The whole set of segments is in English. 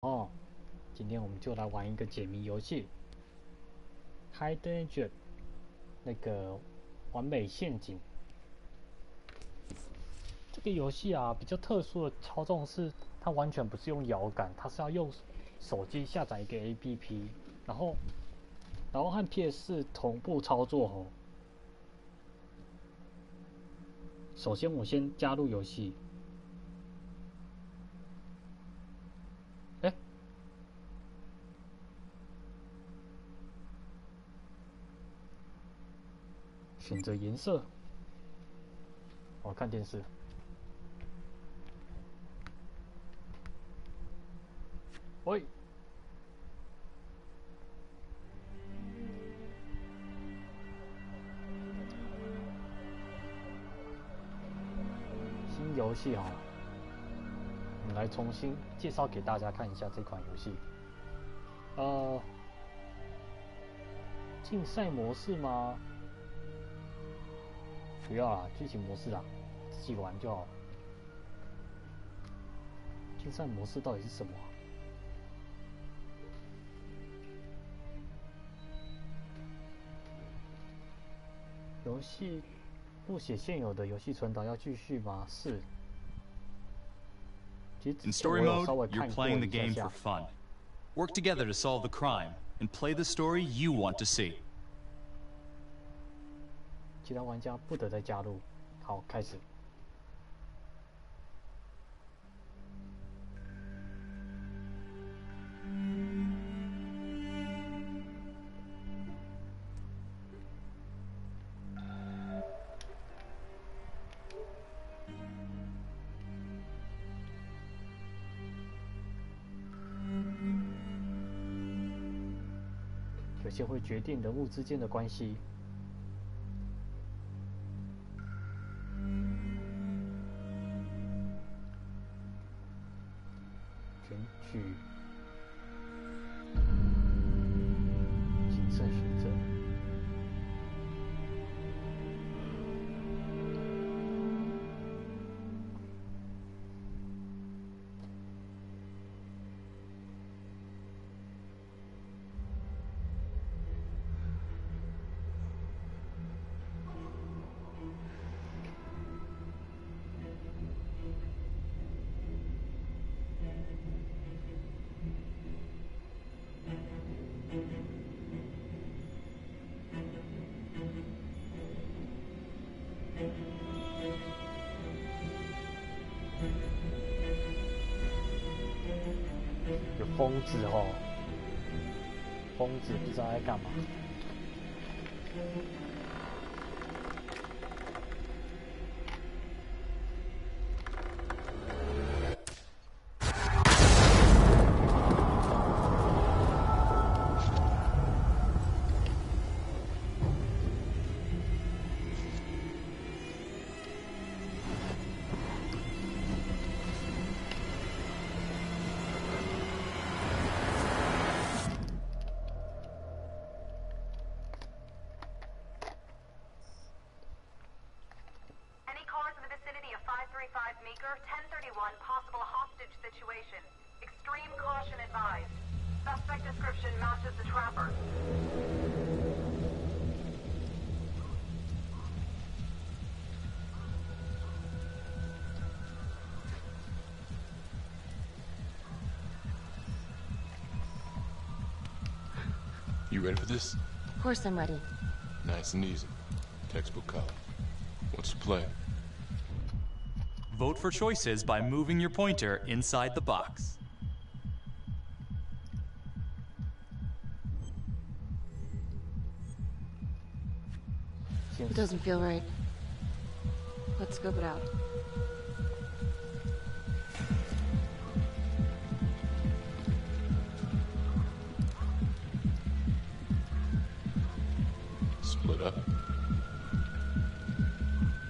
哦，今天我们就来玩一个解谜游戏 ，Hide 那个完美陷阱。这个游戏啊，比较特殊的操纵是，它完全不是用摇杆，它是要用手机下载一个 APP， 然后和 PS4 同步操作哦。首先，我先加入游戏。选择颜色，我看电视。喂，新游戏哈，我们来重新介绍给大家看一下这款游戏。竞赛模式吗？不要啦，剧情模式啦，自己玩就好。竞赛模式到底是什么啊？游戏不写现有的游戏存档要继续吗？是。In story mode, you're playing the game for fun. Work together to solve the crime and play the story you want to see. 其他玩家不得再加入。好，开始。有些会决定人物之间的关系。选举谨慎选择。有疯子哦，疯子不知道在干嘛。1031 possible hostage situation. Extreme caution advised. Suspect description matches the trapper. You ready for this? Of course I'm ready. Nice and easy. Textbook color. What's the play? Vote for choices by moving your pointer inside the box. It doesn't feel right. Let's scope it out. Split up.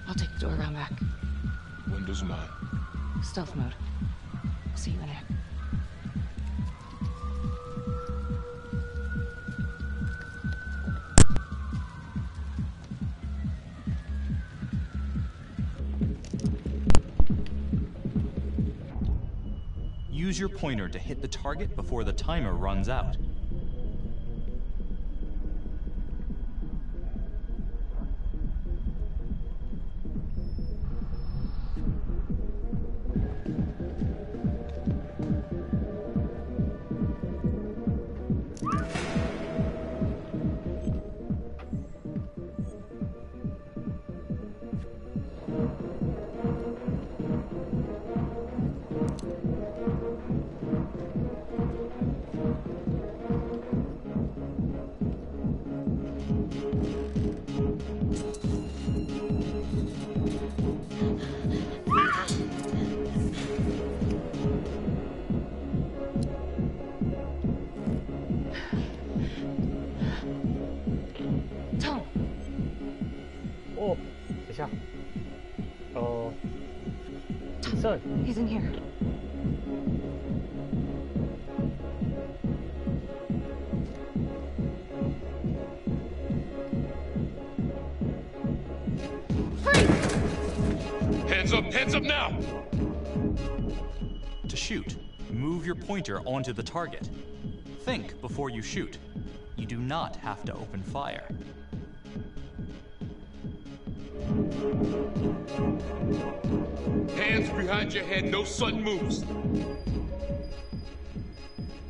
I'll take the door around back. Windows mine. Stealth mode. See you in there. use your pointer to hit the target before the timer runs out. He's in here. Hands up now! To shoot, move your pointer onto the target. Think before you shoot. You do not have to open fire. Hands behind your head, no sudden moves.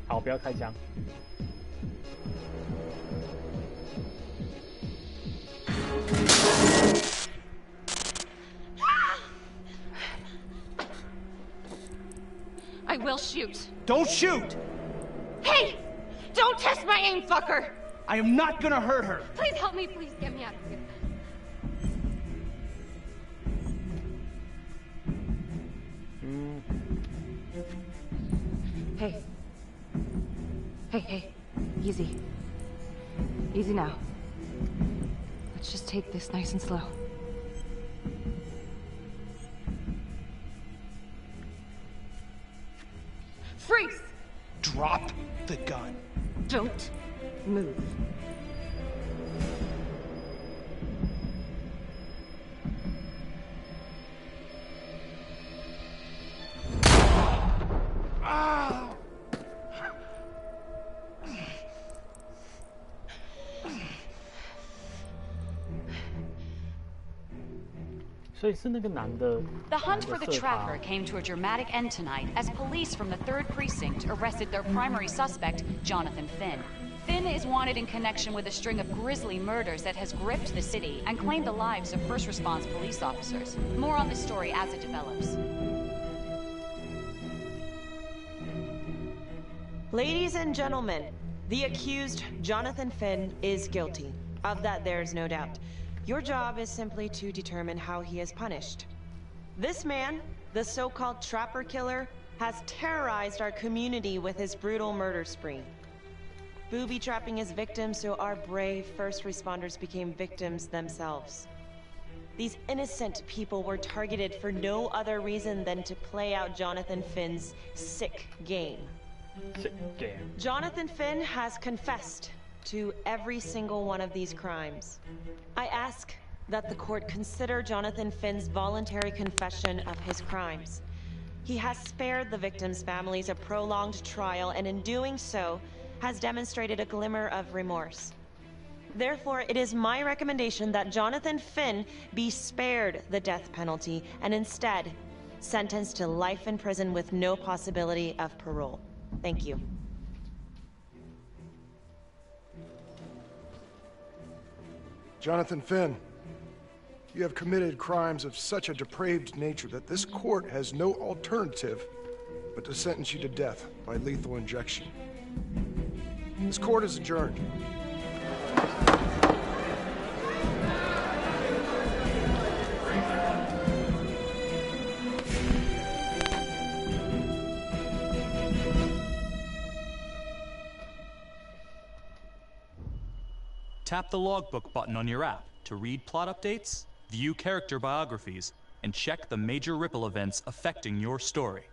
好，不要开枪。I will shoot. Don't shoot! Hey! Don't test my aim, fucker! I am not gonna hurt her. Please help me, please get me out of here. Hey. Hey. Easy. Easy now. Let's just take this nice and slow. Freeze! Drop the gun. Don't move. Ah! 所以是那个男的。The hunt for the trapper came to a dramatic end tonight as police from the 3rd Precinct arrested their primary suspect, Jonathan Finn. Finn is wanted in connection with a string of grisly murders that has gripped the city and claimed the lives of first response police officers. More on this story as it develops. Ladies and gentlemen, the accused, Jonathan Finn, is guilty. Of that, there's no doubt. Your job is simply to determine how he is punished. This man, the so-called trapper killer, has terrorized our community with his brutal murder spree. Booby-trapping his victims so our brave first responders became victims themselves. These innocent people were targeted for no other reason than to play out Jonathan Finn's sick game. Jonathan Finn has confessed to every single one of these crimes. I ask that the court consider Jonathan Finn's voluntary confession of his crimes. He has spared the victims' families a prolonged trial, and in doing so, has demonstrated a glimmer of remorse. Therefore, it is my recommendation that Jonathan Finn be spared the death penalty and instead sentenced to life in prison with no possibility of parole. Thank you. Jonathan Finn, you have committed crimes of such a depraved nature that this court has no alternative but to sentence you to death by lethal injection. This court is adjourned. Tap the logbook button on your app to read plot updates, view character biographies, and check the major ripple events affecting your story.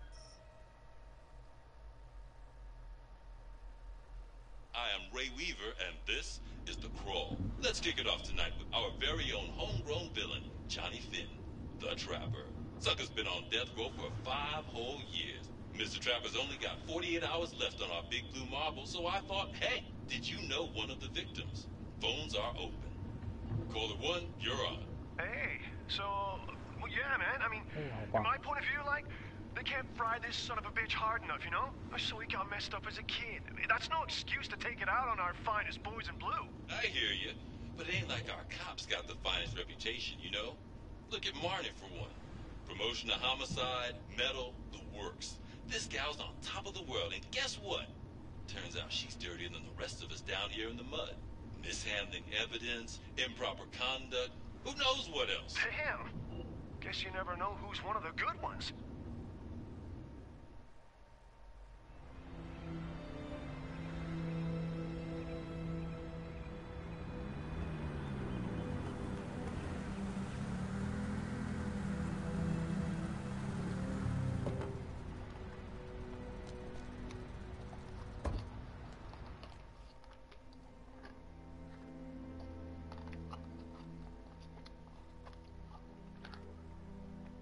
I am Ray Weaver, and this is The Crawl. Let's kick it off tonight with our very own homegrown villain, Johnny Finn, the Trapper. Sucker's been on death row for 5 whole years. Mr. Trapper's only got 48 hours left on our big blue marble, so I thought, hey, did you know one of the victims? Phones are open. Caller 1, you're on. Hey, so, well, yeah, man, I mean, from my point of view, like, they can't fry this son of a bitch hard enough, you know? So he got messed up as a kid. That's no excuse to take it out on our finest boys in blue. I hear you, but it ain't like our cops got the finest reputation, you know? Look at Marnie for one. Promotion to homicide, medal, the works. This gal's on top of the world, and guess what? Turns out she's dirtier than the rest of us down here in the mud. Mishandling evidence, improper conduct, who knows what else? Damn. Guess you never know who's one of the good ones.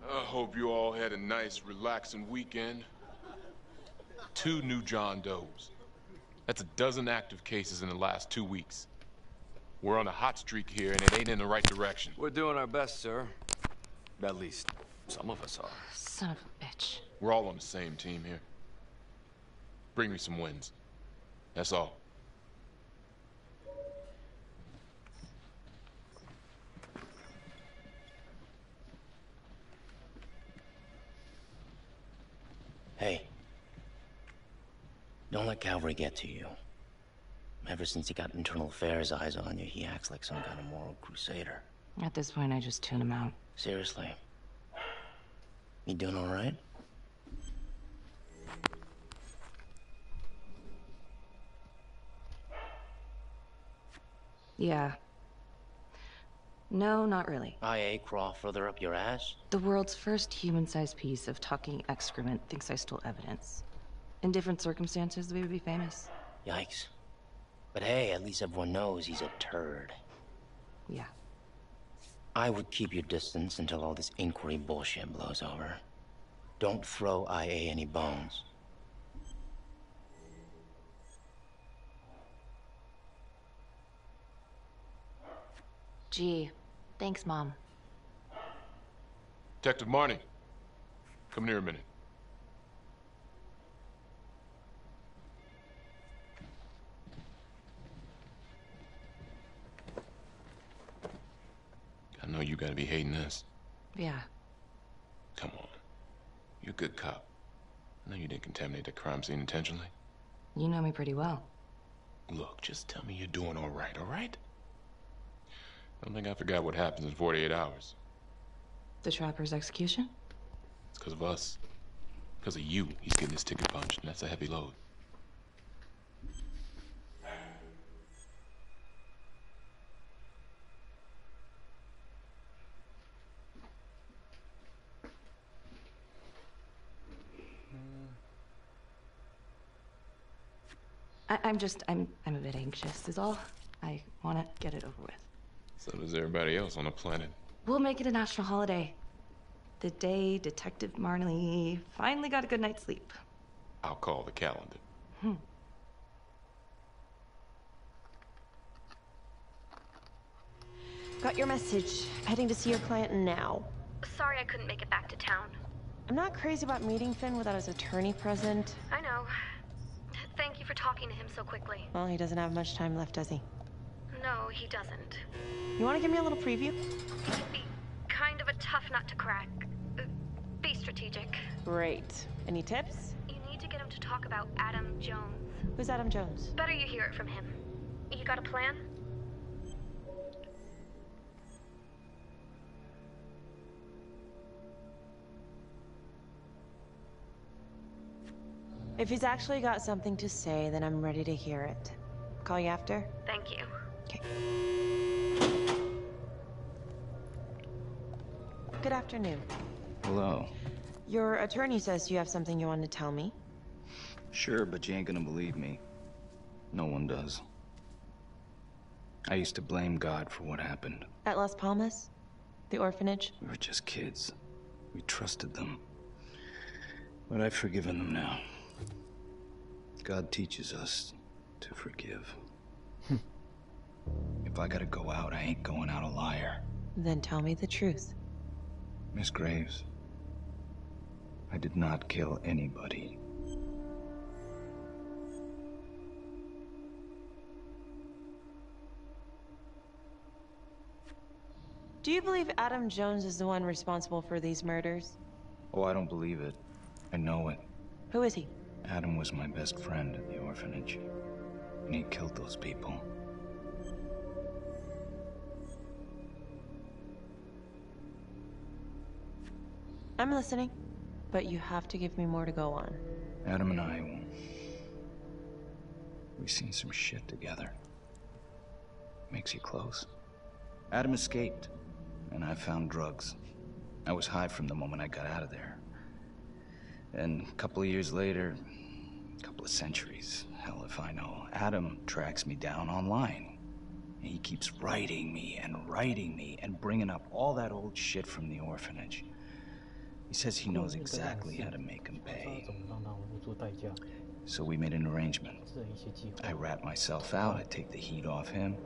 I hope you all had a nice, relaxing weekend. 2 new John Does. That's a dozen active cases in the last 2 weeks. We're on a hot streak here, and it ain't in the right direction. We're doing our best, sir. At least, some of us are. Son of a bitch. We're all on the same team here. Bring me some wins. That's all. Hey, don't let Calvary get to you. Ever since he got internal affairs eyes on you, he acts like some kind of moral crusader. At this point, I just tune him out. Seriously. You doing all right? Yeah. No, not really. IA crawl further up your ass? The world's first human-sized piece of talking excrement thinks I stole evidence. In different circumstances, we would be famous. Yikes. But hey, at least everyone knows he's a turd. Yeah. I would keep your distance until all this inquiry bullshit blows over. Don't throw IA any bones. Gee, thanks, Mom. Detective Marnie, come here a minute. I know you gotta be hating this. Yeah. Come on. You're a good cop. I know you didn't contaminate the crime scene intentionally. You know me pretty well. Look, just tell me you're doing all right? I don't think I forgot what happens in 48 hours. The Trapper's execution? It's because of us. Because of you, he's getting his ticket punched, and that's a heavy load. I'm a bit anxious is all. I want to get it over with. So does everybody else on the planet. We'll make it a national holiday. The day Detective Marley finally got a good night's sleep. I'll call the calendar. Got your message. Heading to see your client now. Sorry I couldn't make it back to town. I'm not crazy about meeting Finn without his attorney present. I know. Thank you for talking to him so quickly. Well, he doesn't have much time left, does he? No, he doesn't. You want to give me a little preview? He'd be kind of a tough nut to crack. Be strategic. Great. Any tips? You need to get him to talk about Adam Jones. Who's Adam Jones? Better you hear it from him. You got a plan? If he's actually got something to say, then I'm ready to hear it. Call you after? Thank you. Okay. Good afternoon. Hello. Your attorney says you have something you want to tell me. Sure, but you ain't gonna believe me. No one does. I used to blame God for what happened. At Las Palmas? The orphanage? We were just kids. We trusted them. But I've forgiven them now. God teaches us to forgive. If I gotta go out, I ain't going out a liar. Then tell me the truth. Miss Graves, I did not kill anybody. Do you believe Adam Jones is the one responsible for these murders? Oh, I don't believe it. I know it. Who is he? Adam was my best friend at the orphanage, and he killed those people. I'm listening, but you have to give me more to go on. Adam and I, we've seen some shit together. Makes you close. Adam escaped, and I found drugs. I was high from the moment I got out of there. And a couple of years later, a couple of centuries, hell if I know, Adam tracks me down online. And he keeps writing me and bringing up all that old shit from the orphanage. He says he knows exactly how to make him pay. So we made an arrangement. I rat myself out, I take the heat off him,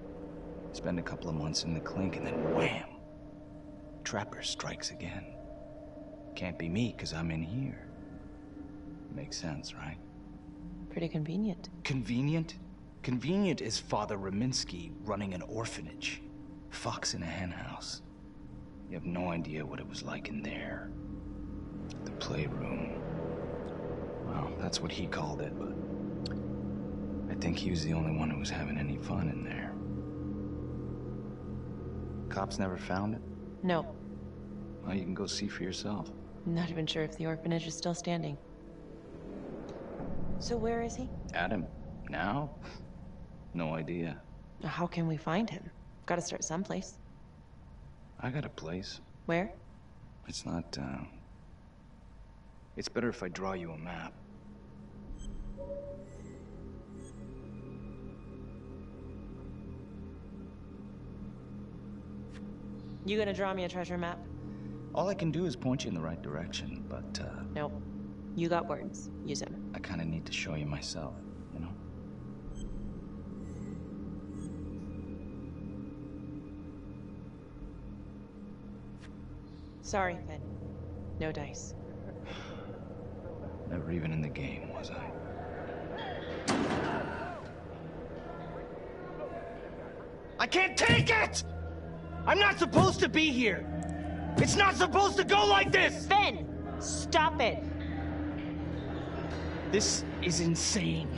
spend a couple of months in the clink, and then wham! Trapper strikes again. Can't be me, 'cause I'm in here. Makes sense, right? Pretty convenient. Convenient? Convenient is Father Raminsky running an orphanage. Fox in a henhouse. You have no idea what it was like in there. The playroom. Well, that's what he called it, but I think he was the only one who was having any fun in there. Cops never found it? No. Well, you can go see for yourself. I'm not even sure if the orphanage is still standing. So where is he? Adam? Now? No idea. How can we find him? Gotta start someplace. I got a place. Where? It's not, It's better if I draw you a map. You gonna draw me a treasure map? All I can do is point you in the right direction, but, Nope. You got words. Use them. I kinda need to show you myself, you know? Sorry, Finn. No dice. Never even in the game, was I? I can't take it! I'm not supposed to be here! It's not supposed to go like this! Finn! Stop it! This is insane.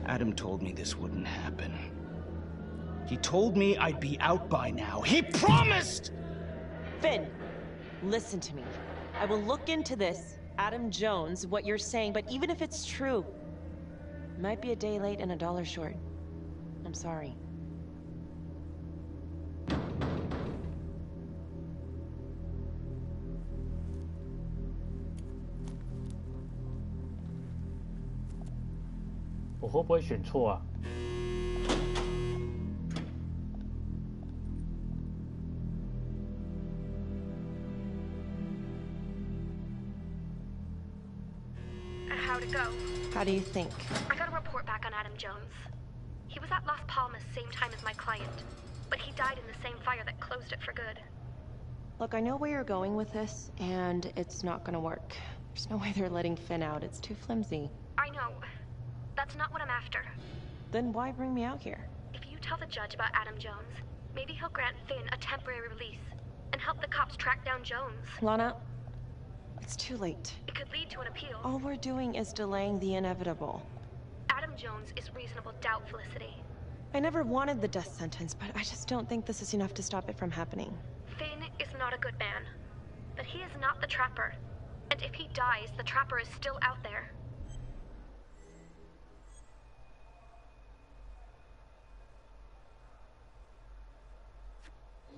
Adam told me this wouldn't happen. He told me I'd be out by now. He promised! Finn, listen to me. I will look into this, Adam Jones, what you're saying, but even if it's true, it might be a day late and $1 short. I'm sorry. I 会不会选错啊？ How'd it go? How do you think? I got a report back on Adam Jones. He was at Las Palmas same time as my client, but he died in the same fire that closed it for good. Look, I know where you're going with this, and it's not gonna work. There's no way they're letting Finn out. It's too flimsy. I know. That's not what I'm after. Then why bring me out here? If you tell the judge about Adam Jones, maybe he'll grant Finn a temporary release and help the cops track down Jones. Lana, it's too late. It could lead to an appeal. All we're doing is delaying the inevitable. Adam Jones is reasonable doubt, Felicity. I never wanted the death sentence, but I just don't think this is enough to stop it from happening. Finn is not a good man, but he is not the Trapper. And if he dies, the Trapper is still out there.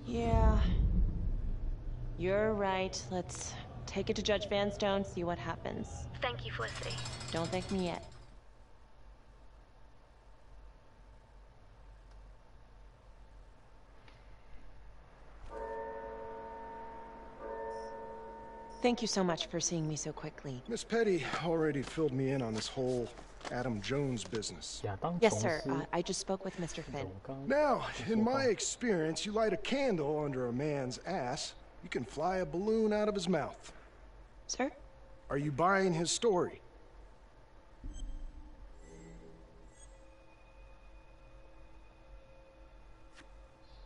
Yeah. You're right. Let's take it to Judge Vanstone, see what happens. Thank you, Felicity. Don't thank me yet. Thank you so much for seeing me so quickly. Miss Petty already filled me in on this whole Adam Jones business. Yes, sir. I just spoke with Mr. Finn. Now, in my experience, you light a candle under a man's ass, you can fly a balloon out of his mouth. Sir? Are you buying his story?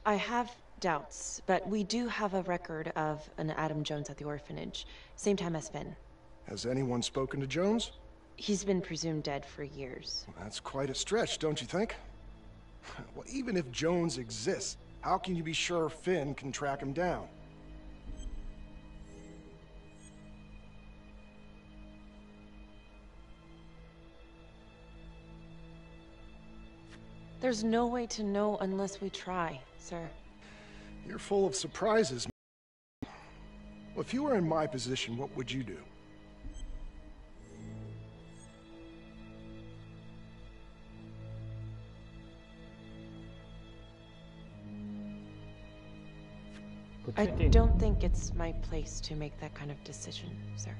I have doubts, but we do have a record of an Adam Jones at the orphanage, same time as Finn. Has anyone spoken to Jones? He's been presumed dead for years. Well, that's quite a stretch, don't you think? Well, even if Jones exists, how can you be sure Finn can track him down? There's no way to know unless we try, sir. You're full of surprises. Well, if you were in my position, what would you do? I don't think it's my place to make that kind of decision, sir.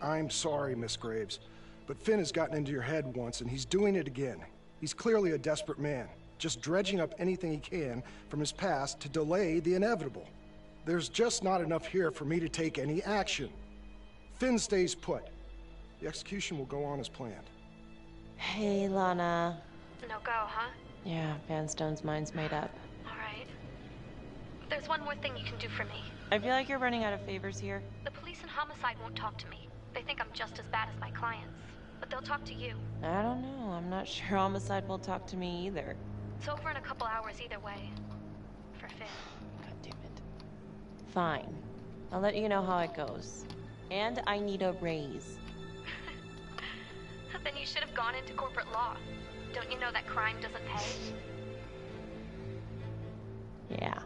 I'm sorry, Miss Graves, but Finn has gotten into your head once, and he's doing it again. He's clearly a desperate man, just dredging up anything he can from his past to delay the inevitable. There's just not enough here for me to take any action. Finn stays put. The execution will go on as planned. Hey, Lana. No go, huh? Yeah, Van Stone's mind's made up. All right. There's one more thing you can do for me. I feel like you're running out of favors here. The police and homicide won't talk to me. They think I'm just as bad as my clients. But they'll talk to you. I don't know. I'm not sure homicide will talk to me either. It's over in a couple hours either way. For Finn. God damn it. Fine. I'll let you know how it goes. And I need a raise. Then you should have gone into corporate law. Don't you know that crime doesn't pay? Yeah.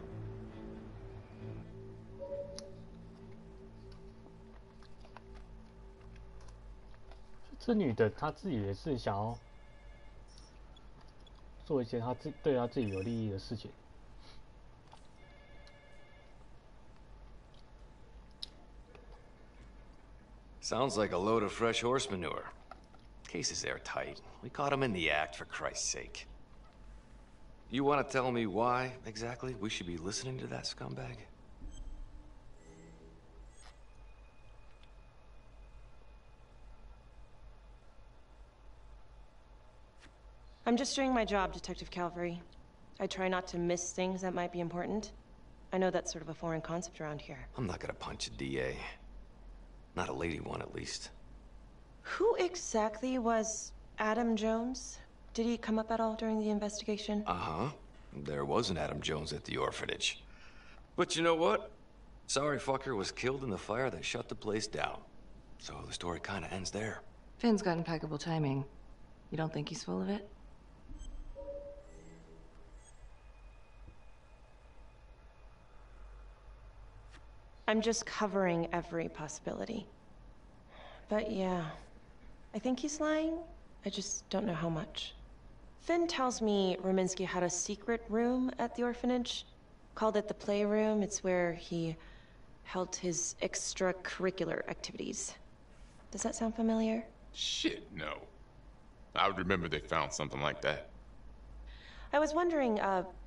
这女的她自己也是想要做一些对她自己有利益的事情。Sounds like a load of fresh horse manure. Case is airtight. We caught him in the act, for Christ's sake. You want to tell me why, exactly, we should be listening to that scumbag? I'm just doing my job, Detective Calvary. I try not to miss things that might be important. I know that's sort of a foreign concept around here. I'm not gonna punch a DA. Not a lady one, at least. Who exactly was Adam Jones? Did he come up at all during the investigation? Uh-huh. There was an Adam Jones at the orphanage. But you know what? Sorry fucker was killed in the fire that shut the place down. So the story kind of ends there. Finn's got impeccable timing. You don't think he's full of it? I'm just covering every possibility. But yeah, I think he's lying. I just don't know how much. Finn tells me Rominsky had a secret room at the orphanage. Called it the playroom. It's where he held his extracurricular activities. Does that sound familiar? Shit, no. I would remember they found something like that. I was wondering,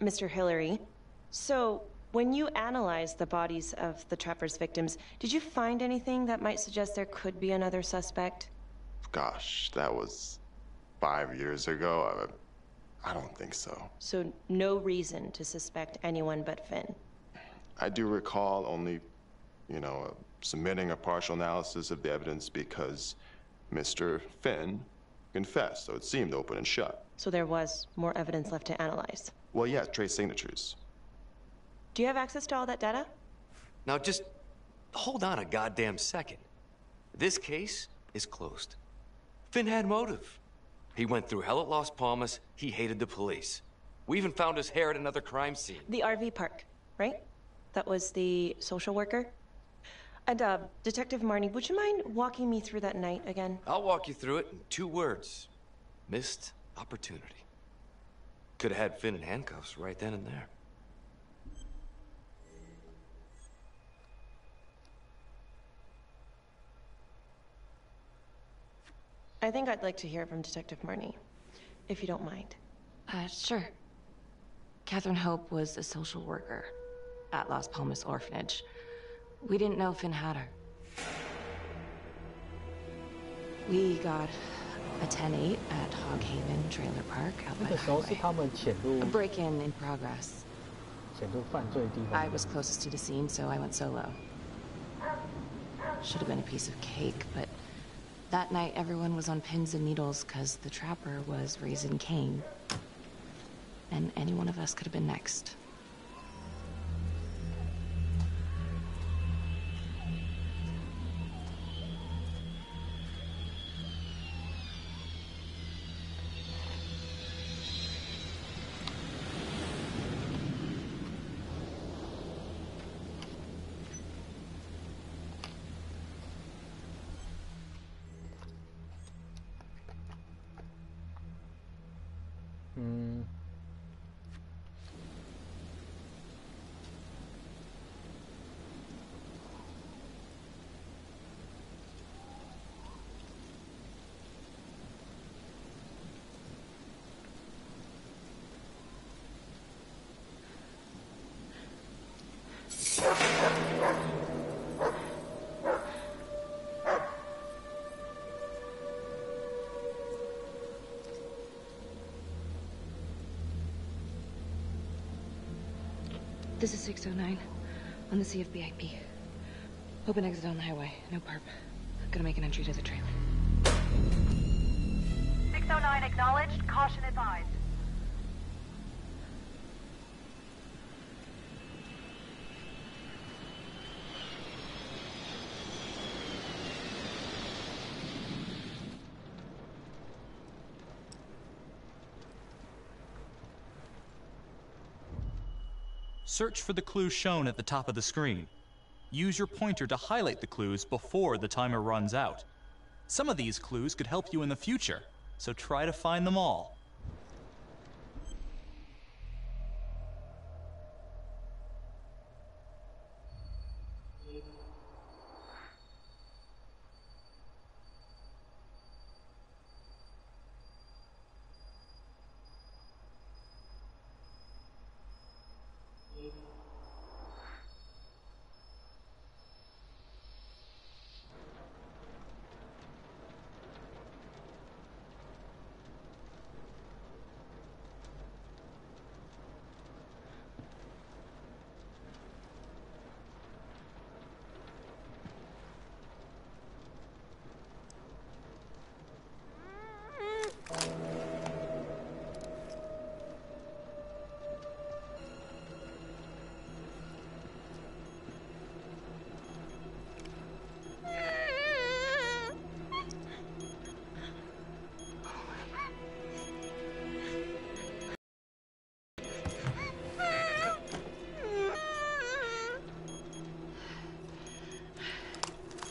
Mr. Hillary, so when you analyzed the bodies of the Trapper's victims, did you find anything that might suggest there could be another suspect? Gosh, that was 5 years ago. I don't think so. So no reason to suspect anyone but Finn? I do recall only, submitting a partial analysis of the evidence because Mr. Finn confessed, so it seemed open and shut. So there was more evidence left to analyze? Well, yeah, trace signatures. Do you have access to all that data? Now just hold on a goddamn second. This case is closed. Finn had motive. He went through hell at Las Palmas. He hated the police. We even found his hair at another crime scene. The RV park, right? That was the social worker? And, Detective Marnie, would you mind walking me through that night again? I'll walk you through it in 2 words. Missed opportunity. Could have had Finn in handcuffs right then and there. I think I'd like to hear from Detective Marnie, if you don't mind. Sure. Catherine Hope was a social worker at Las Palmas Orphanage. We didn't know Finn had her. We got a 10-8 at Hog Haven Trailer Park out by the highway. A break-in in progress. I was closest to the scene, so I went solo. Should have been a piece of cake, but that night everyone was on pins and needles because the trapper was raising Cain. And any one of us could have been next. This is 609 on the CFBIP. Open exit on the highway. No perp. Gonna make an entry to the trailer. 609 acknowledged. Caution advised. Search for the clues shown at the top of the screen. Use your pointer to highlight the clues before the timer runs out. Some of these clues could help you in the future, so try to find them all.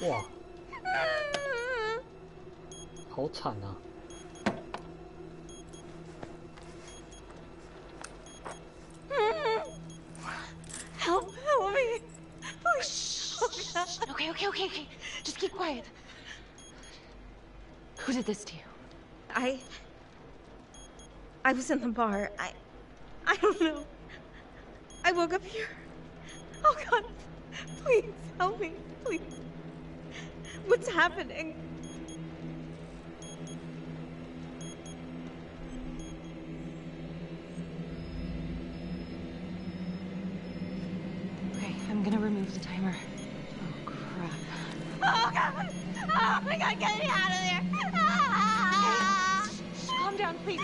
哇，好惨啊！Help me! Please. Okay. Just keep quiet. Who did this to you? I was in the bar. I don't know. I woke up here. Oh God, please help me, please. What's happening? Okay, I'm gonna remove the timer. Oh crap. Oh God! Oh my God, get me out of there! Okay. Calm down, please.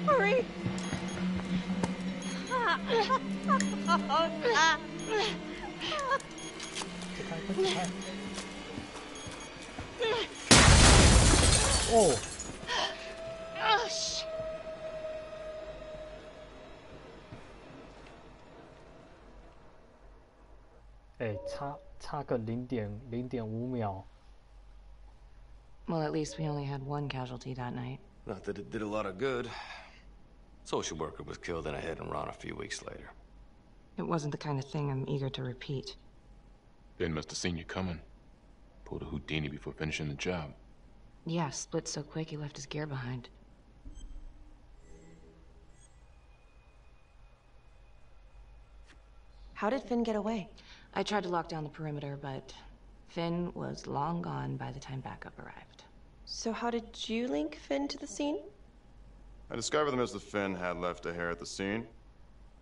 Hurry! Oh. 哎，差个0.5秒。 Well, at least we only had one casualty that night. Not that it did a lot of good. Social worker was killed in a hit and run a few weeks later. It wasn't the kind of thing I'm eager to repeat. Ben must have seen you coming. Pulled a Houdini before finishing the job. Yeah, split so quick he left his gear behind. How did Finn get away? I tried to lock down the perimeter, but Finn was long gone by the time backup arrived. So how did you link Finn to the scene? I discovered that Mr. Finn had left a hair at the scene.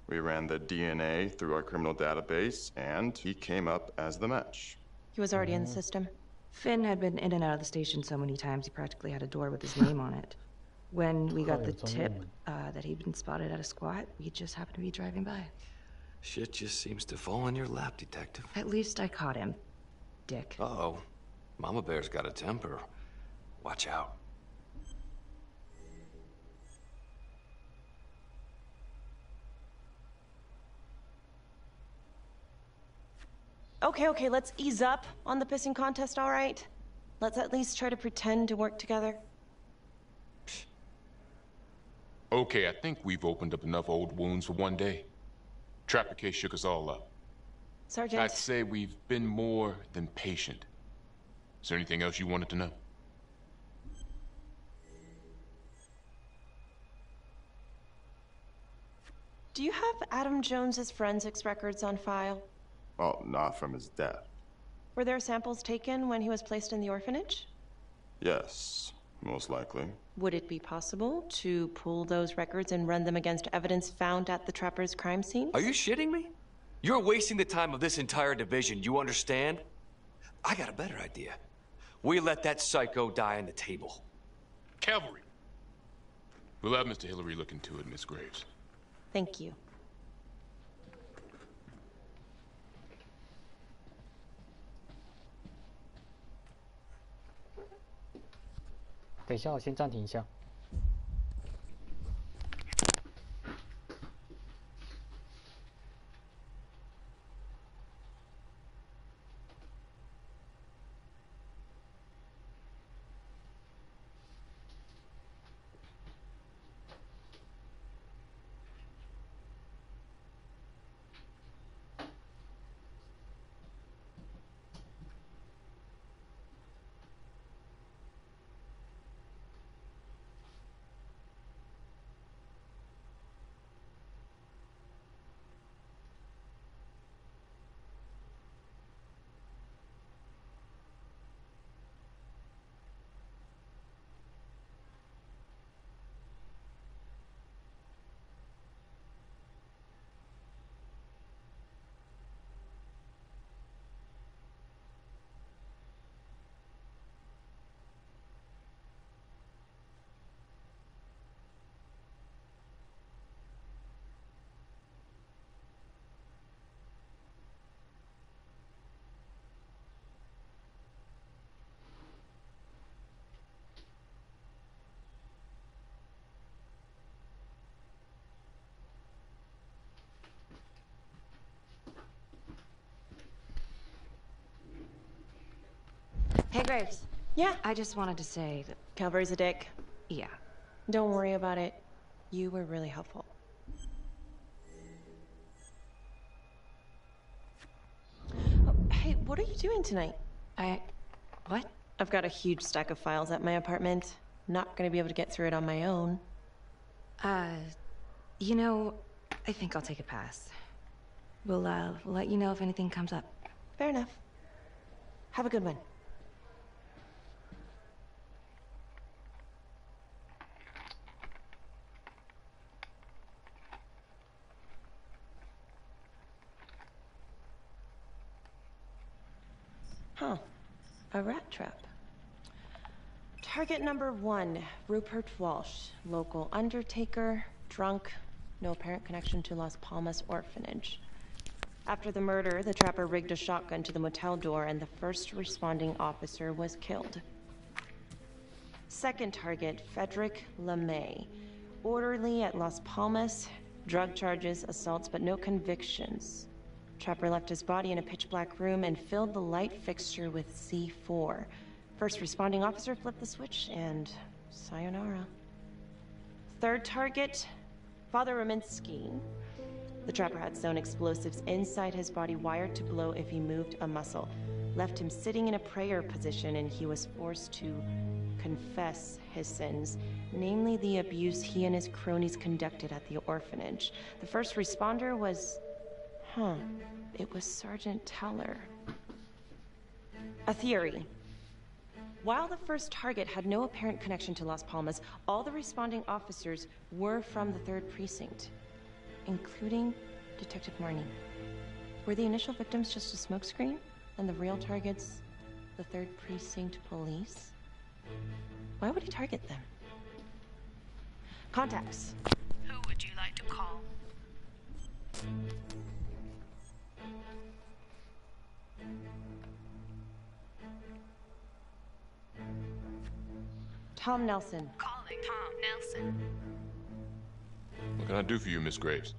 We ran the DNA through our criminal database, and he came up as the match. He was already in the system. Finn had been in and out of the station so many times he practically had a door with his name on it. When we got the tip that he'd been spotted at a squat, we just happened to be driving by. Shit just seems to fall in your lap, Detective. At least I caught him, Dick. Uh-oh. Mama Bear's got a temper. Watch out. Okay, let's ease up on the pissing contest, all right? Let's at least try to pretend to work together. Okay, I think we've opened up enough old wounds for one day. Trapper case shook us all up. Sergeant. I'd say we've been more than patient. Is there anything else you wanted to know? Do you have Adam Jones's forensics records on file? Well, not from his death. Were there samples taken when he was placed in the orphanage? Yes, most likely. Would it be possible to pull those records and run them against evidence found at the Trapper's crime scene? Are you shitting me? You're wasting the time of this entire division, you understand? I got a better idea. We let that psycho die on the table. Cavalry! We'll have Mr. Hillary look into it, Miss Graves. Thank you. 等一下，我先暂停一下。Hey, Graves. Yeah? I just wanted to say that... Calvary's a dick. Yeah. Don't worry about it. You were really helpful. Oh, hey, what are you doing tonight? What? I've got a huge stack of files at my apartment. Not gonna be able to get through it on my own. You know, I think I'll take a pass. We'll let you know if anything comes up. Fair enough. Have a good one. Huh. A rat trap. Target number 1, Rupert Walsh, local undertaker, drunk, no apparent connection to Las Palmas orphanage. After the murder, the trapper rigged a shotgun to the motel door and the first responding officer was killed. Second target, Frederick LeMay, orderly at Las Palmas, drug charges, assaults, but no convictions. Trapper left his body in a pitch-black room and filled the light fixture with C4. First responding officer flipped the switch and sayonara. Third target, Father Rominsky, The trapper had sewn explosives inside his body wired to blow if he moved a muscle, left him sitting in a prayer position, and he was forced to confess his sins, namely the abuse he and his cronies conducted at the orphanage. The first responder was... it was Sergeant Teller. A theory. While the first target had no apparent connection to Las Palmas, all the responding officers were from the 3rd Precinct, including Detective Marnie. Were the initial victims just a smokescreen, and the real targets the 3rd Precinct police? Why would he target them? Contacts. Who would you like to call? Tom Nelson. Calling Tom Nelson. What can I do for you, Miss Graves?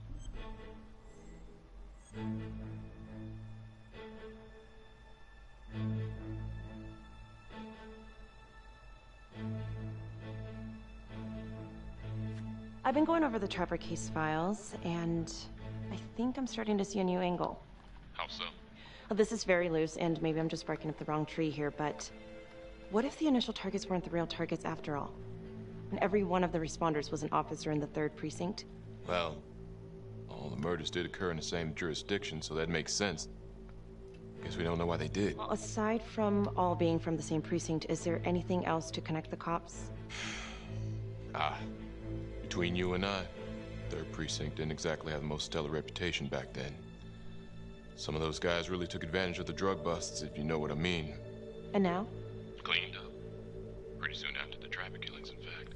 I've been going over the Trapper case files, and I think I'm starting to see a new angle. How so? Well, this is very loose, and maybe I'm just barking up the wrong tree here, but what if the initial targets weren't the real targets after all? And every one of the responders was an officer in the 3rd Precinct? Well, all the murders did occur in the same jurisdiction, so that makes sense. Guess we don't know why they did. Well, aside from all being from the same precinct, is there anything else to connect the cops? Between you and I, 3rd Precinct didn't exactly have the most stellar reputation back then. Some of those guys really took advantage of the drug busts, if you know what I mean. And now? Cleaned up. Pretty soon after the Trapper killings, in fact.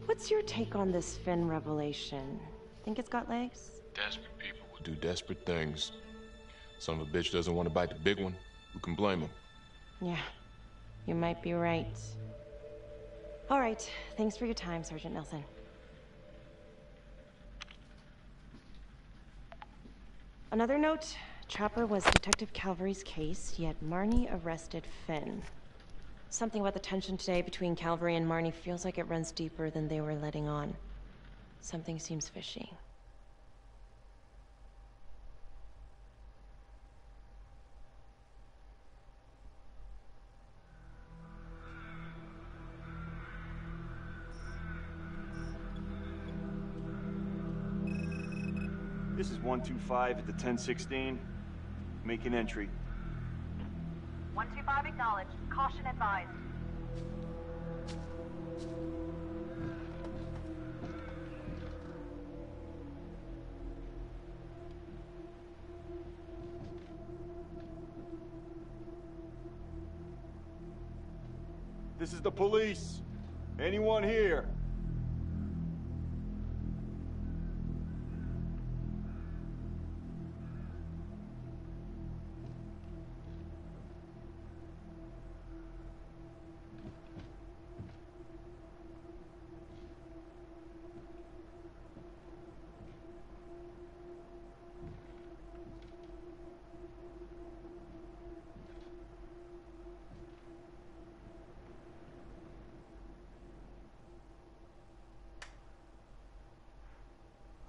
What's your take on this Finn revelation? Think it's got legs? Desperate people will do desperate things. Son of a bitch doesn't want to bite the big one. Who can blame him? Yeah, you might be right. All right, thanks for your time, Sergeant Nelson. Another note, Trapper was Detective Calvary's case, yet Marnie arrested Finn. Something about the tension today between Calvary and Marnie feels like it runs deeper than they were letting on. Something seems fishy. This is 125 at the 1016. Make an entry. 125 acknowledged. Caution advised. This is the police. Anyone here?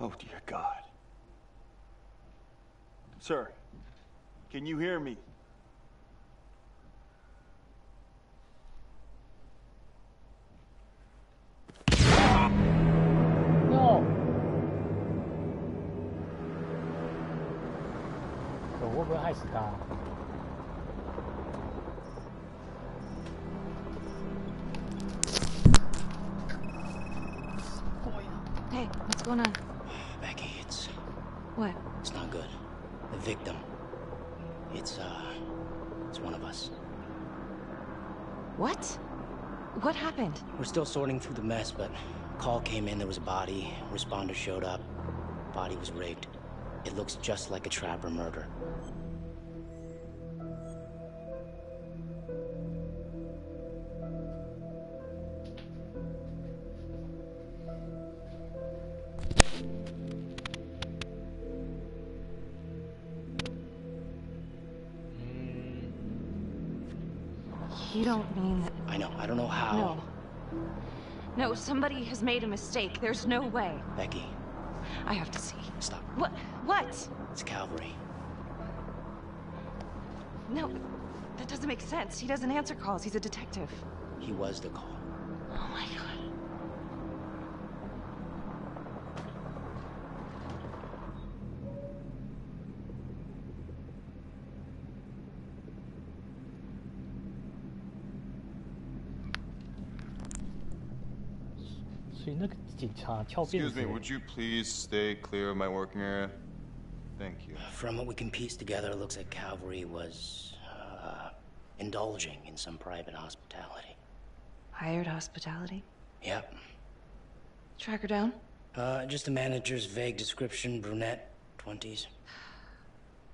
Oh, dear God. Sir, can you hear me? No! 我会不会害死他？ Hey, what's going on? Becky, it's... What? It's not good. The victim. It's one of us. What? What happened? We're still sorting through the mess, but call came in, there was a body. Responder showed up. Body was rigged. It looks just like a Trapper murder. You don't mean that... I know. I don't know how. No. No, somebody has made a mistake. There's no way. Becky. I have to see. Stop. What? What? It's Calvary. No, that doesn't make sense. He doesn't answer calls. He's a detective. He was the call. Oh my god. 所以那个警察翘辫子。Excuse me, would you please stay clear of my working area? Thank you. From what we can piece together, it looks like Calvary was indulging in some private hospitality. Hired hospitality? Yep. Track her down? Just the manager's vague description, brunette, 20s.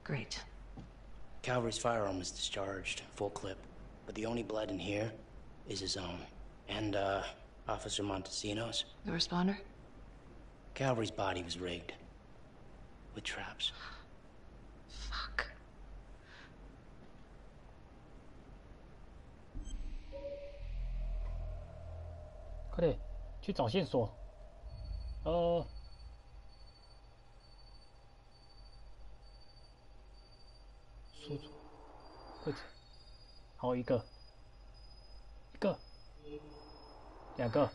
Great. Calvary's firearm was discharged, full clip. But the only blood in here is his own. And, Officer Montesino's. The responder? Calvary's body was rigged. With traps. Fuck. 快点，去找线索。输出柜子，好，一个，两个，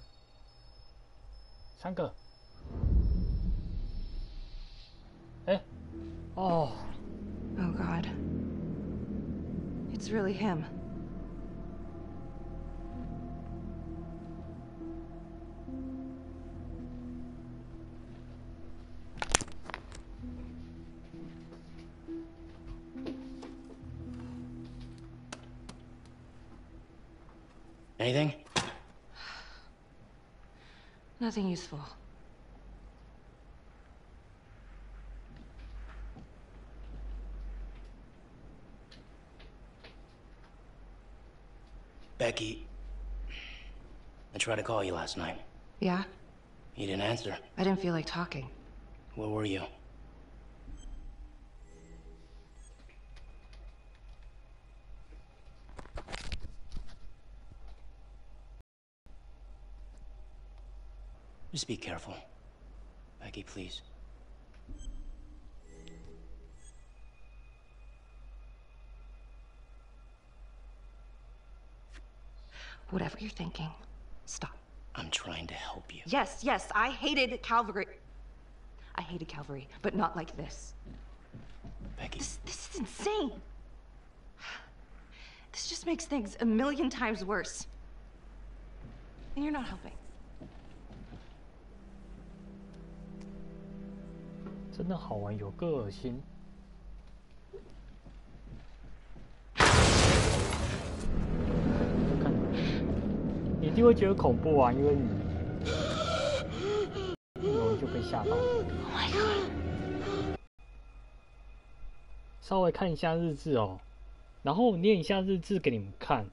三个。哎，哦。Oh God. It's really him. Anything? Nothing useful. Becky, I tried to call you last night. Yeah? You didn't answer. I didn't feel like talking. Where were you? Just be careful. Becky, please. Whatever you're thinking, stop. I'm trying to help you. Yes, I hated Calvary. I hated Calvary, but not like this. Becky. This is insane. This just makes things a million times worse. And you're not helping. 真的好玩，有个恶心。你一定会觉得恐怖啊，因为你很容易就被吓到。Oh my god！ 稍微看一下日志哦，然后我念一下日志给你们看。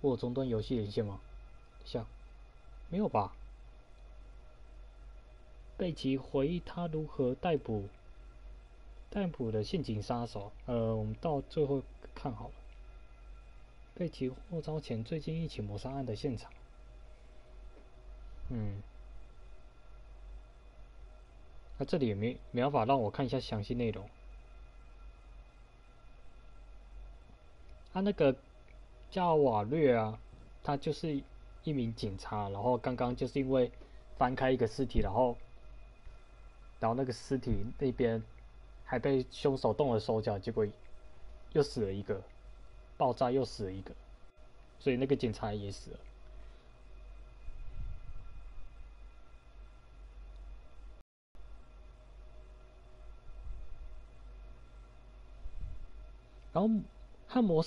我有中断游戏连线吗？像没有吧？贝奇回忆他如何逮捕的陷阱杀手。我们到最后看好了。贝奇获招前最近一起谋杀案的现场。那这里也没办法让我看一下详细内容。他那个叫瓦略啊，他就是一名警察，然后刚刚就是因为翻开一个尸体，然后那个尸体那边还被凶手动了手脚，结果又死了一个，爆炸又死了一个，所以那个警察也死了。然后汉摩